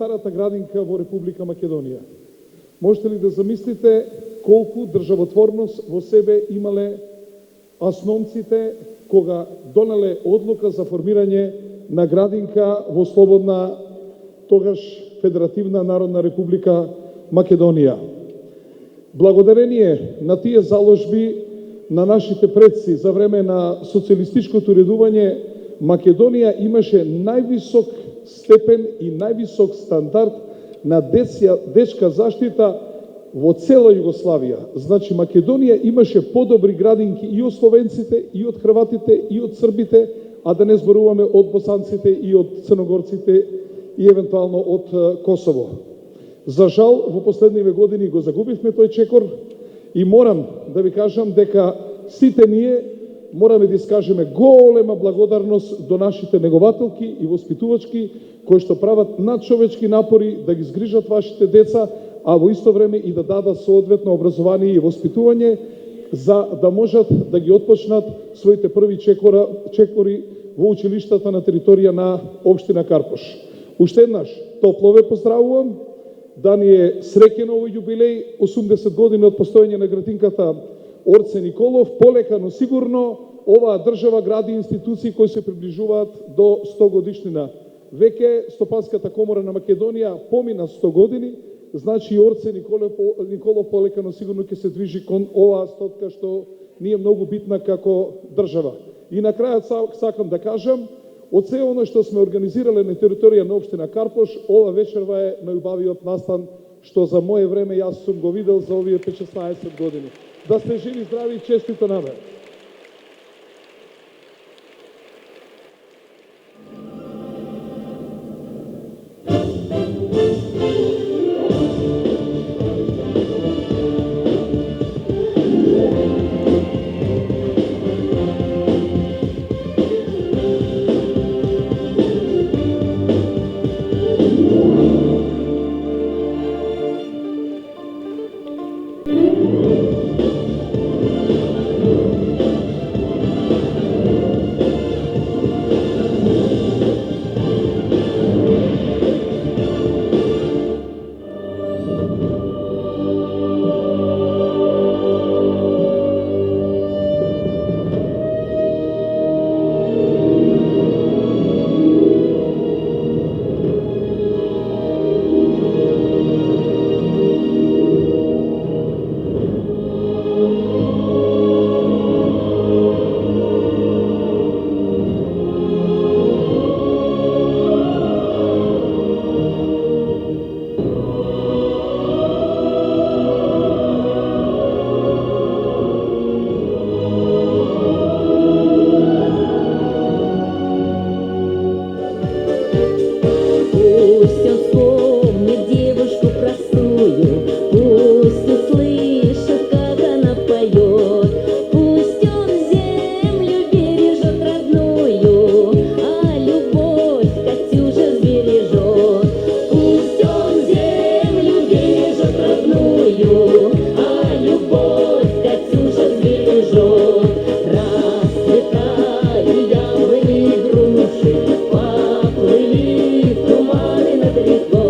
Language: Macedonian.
најстарата градинка во Република Македонија. Можете ли да замислите колку државотворност во себе имале асновците кога донеле одлука за формирање на градинка во слободна, тогаш Федеративна Народна Република Македонија. Благодарение на тие заложби на нашите предци за време на социјалистичкото редување, Македонија имаше највисок степен и највисок стандард на дечка заштита во цела Југославија. Значи, Македонија имаше подобри градинки и од словенците, и од хрватите, и од србите, а да не зборуваме од босанците и од црногорците и евентуално од Косово. За жал, во последниве години го загубивме тој чекор и морам да ви кажам дека сите ние мораме да искажеме голема благодарност до нашите негователки и воспитувачки кои што прават надчовечки напори да ги згрижат вашите деца, а во исто време и да дадат соодветно образование и воспитување за да можат да ги отпочнат своите први чекори во училиштата на територија на општина Карпош. Уште еднаш топло ве поздравувам, да ни е среќен овој јубилеј, 80 години од постоење на градинката Орце Николов. Полека, но сигурно, оваа држава гради институции кои се приближуваат до 100 годишнина. Веќе Стопанската комора на Македонија помина 100 години, значи Орце Николов полека, но сигурно ќе се движи кон оваа стотка што ни е многу битна како држава. И на крајот сакам да кажам, од се оно што сме организирале на територија на општина Карпош, ова вечерва е најубавиот настан што за моје време јас сум го видел за овие 15-16 години. Да сте живи, здрави и честито на мене. Поплыли туманы над рекой.